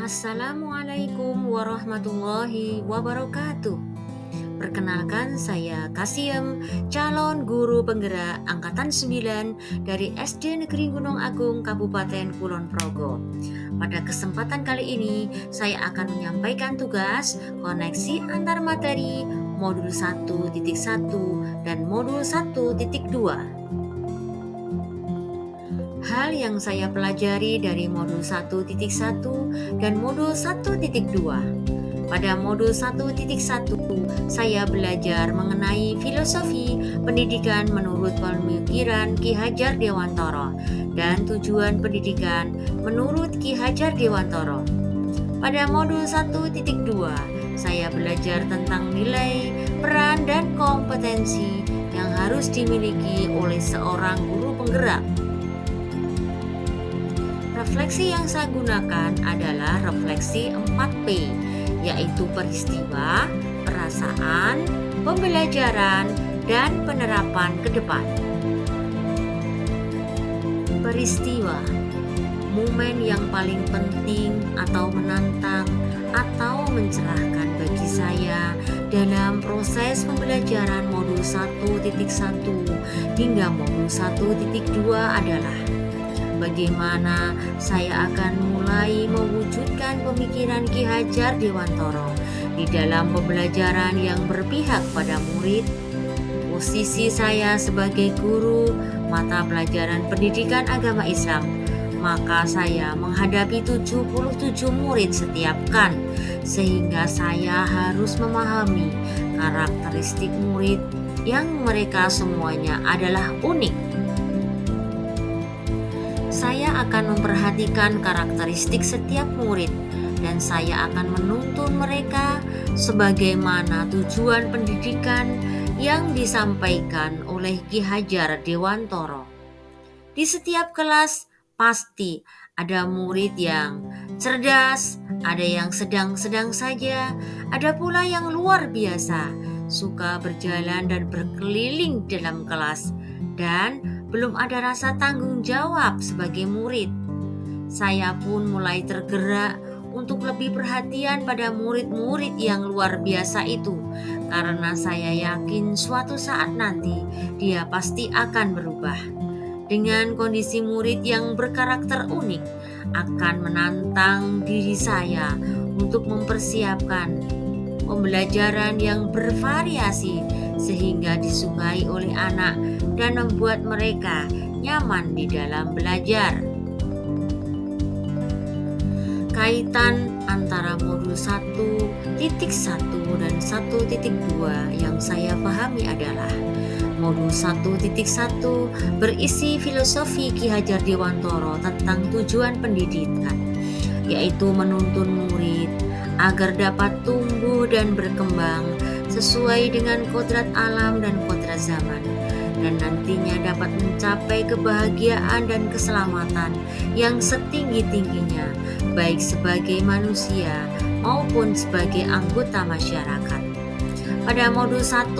Assalamualaikum warahmatullahi wabarakatuh. Perkenalkan, saya Kasiem, calon guru penggerak angkatan 9 dari SD Negeri Gunung Agung, Kabupaten Kulon Progo. Pada kesempatan kali ini, saya akan menyampaikan tugas koneksi antar materi modul 1.1 dan modul 1.2. Hal yang saya pelajari dari modul 1.1 dan modul 1.2. Pada modul 1.1, saya belajar mengenai filosofi pendidikan menurut pemikiran Ki Hajar Dewantara dan tujuan pendidikan menurut Ki Hajar Dewantara. Pada modul 1.2, saya belajar tentang nilai, peran, dan kompetensi yang harus dimiliki oleh seorang guru penggerak. Refleksi yang saya gunakan adalah refleksi 4P, yaitu peristiwa, perasaan, pembelajaran, dan penerapan ke depan. Peristiwa, momen yang paling penting atau menantang atau mencerahkan bagi saya dalam proses pembelajaran modul 1.1 hingga modul 1.2 adalah bagaimana saya akan mulai mewujudkan pemikiran Ki Hajar Dewantara di dalam pembelajaran yang berpihak pada murid. Posisi saya sebagai guru mata pelajaran pendidikan agama Islam, maka saya menghadapi 77 murid setiap kan, sehingga saya harus memahami karakteristik murid yang mereka semuanya adalah unik. Saya akan memperhatikan karakteristik setiap murid dan saya akan menuntun mereka sebagaimana tujuan pendidikan yang disampaikan oleh Ki Hajar Dewantara. Di setiap kelas pasti ada murid yang cerdas, ada yang sedang-sedang saja, ada pula yang luar biasa, suka berjalan dan berkeliling dalam kelas, dan belum ada rasa tanggung jawab sebagai murid. Saya pun mulai tergerak untuk lebih perhatian pada murid-murid yang luar biasa itu, karena saya yakin suatu saat nanti dia pasti akan berubah. Dengan kondisi murid yang berkarakter unik, akan menantang diri saya untuk mempersiapkan pembelajaran yang bervariasi sehingga disukai oleh anak dan membuat mereka nyaman di dalam belajar. Kaitan antara modul 1.1 dan 1.2 yang saya pahami adalah modul 1.1 berisi filosofi Ki Hajar Dewantara tentang tujuan pendidikan, yaitu menuntun murid agar dapat tumbuh dan berkembang sesuai dengan kodrat alam dan kodrat zaman, dan nantinya dapat mencapai kebahagiaan dan keselamatan yang setinggi-tingginya, baik sebagai manusia maupun sebagai anggota masyarakat. Pada modul 1.2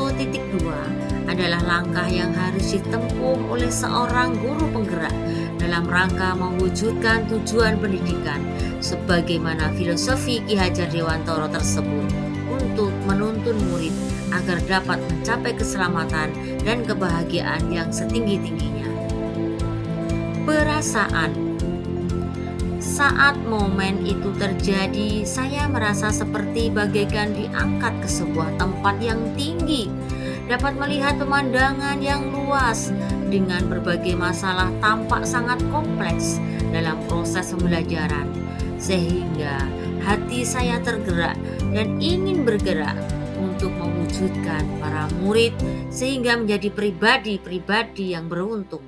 adalah langkah yang harus ditempuh oleh seorang guru penggerak dalam rangka mewujudkan tujuan pendidikan sebagaimana filosofi Ki Hajar Dewantara tersebut untuk menuntun murid agar dapat mencapai keselamatan dan kebahagiaan yang setinggi-tingginya. Perasaan. Saat momen itu terjadi, saya merasa seperti bagaikan diangkat ke sebuah tempat yang tinggi, dapat melihat pemandangan yang luas dengan berbagai masalah tampak sangat kompleks dalam proses pembelajaran, sehingga hati saya tergerak dan ingin bergerak untuk mewujudkan para murid sehingga menjadi pribadi-pribadi yang beruntung.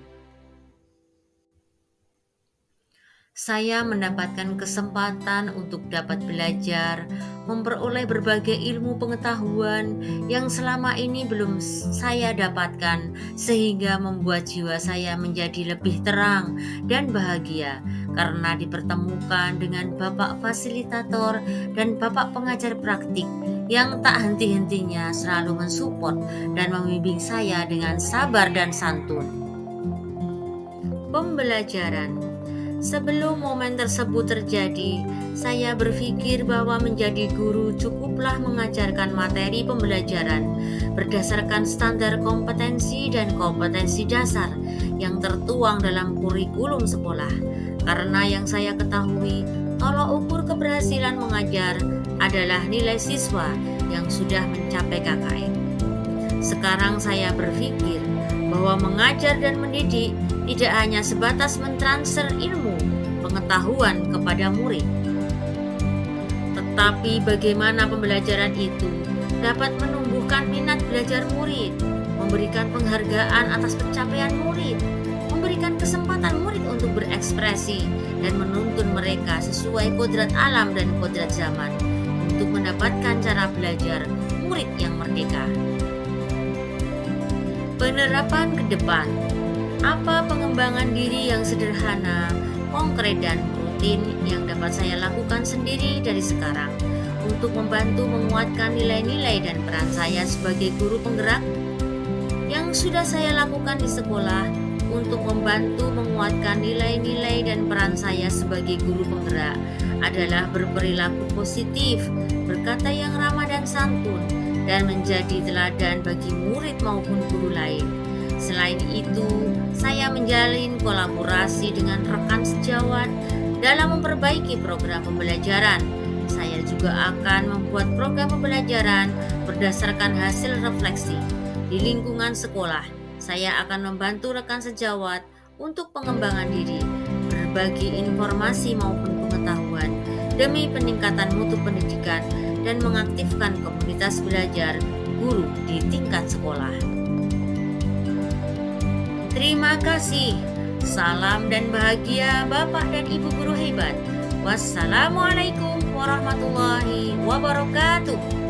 Saya mendapatkan kesempatan untuk dapat belajar, memperoleh berbagai ilmu pengetahuan yang selama ini belum saya dapatkan, sehingga membuat jiwa saya menjadi lebih terang dan bahagia karena dipertemukan dengan Bapak Fasilitator dan Bapak Pengajar Praktik yang tak henti-hentinya selalu mensupport dan membimbing saya dengan sabar dan santun. Pembelajaran. Sebelum momen tersebut terjadi, saya berpikir bahwa menjadi guru cukuplah mengajarkan materi pembelajaran berdasarkan standar kompetensi dan kompetensi dasar yang tertuang dalam kurikulum sekolah. Karena yang saya ketahui, tolok ukur keberhasilan mengajar adalah nilai siswa yang sudah mencapai KKM. Sekarang saya berpikir bahwa mengajar dan mendidik tidak hanya sebatas mentransfer ilmu pengetahuan kepada murid, tetapi bagaimana pembelajaran itu dapat menumbuhkan minat belajar murid, memberikan penghargaan atas pencapaian murid, memberikan kesempatan murid untuk berekspresi, dan menuntun mereka sesuai kodrat alam dan kodrat zaman untuk mendapatkan cara belajar murid yang merdeka. Penerapan ke depan. Apa pengembangan diri yang sederhana, konkret dan rutin yang dapat saya lakukan sendiri dari sekarang untuk membantu menguatkan nilai-nilai dan peran saya sebagai guru penggerak? Yang sudah saya lakukan di sekolah untuk membantu menguatkan nilai-nilai dan peran saya sebagai guru penggerak adalah berperilaku positif, berkata yang ramah dan santun, dan menjadi teladan bagi murid maupun guru lain. Selain itu, saya menjalin kolaborasi dengan rekan sejawat dalam memperbaiki program pembelajaran. Saya juga akan membuat program pembelajaran berdasarkan hasil refleksi di lingkungan sekolah. Saya akan membantu rekan sejawat untuk pengembangan diri, berbagi informasi maupun pengetahuan demi peningkatan mutu pendidikan dan mengaktifkan komunitas belajar guru di tingkat sekolah. Terima kasih. Salam dan bahagia Bapak dan Ibu guru hebat. Wassalamualaikum warahmatullahi wabarakatuh.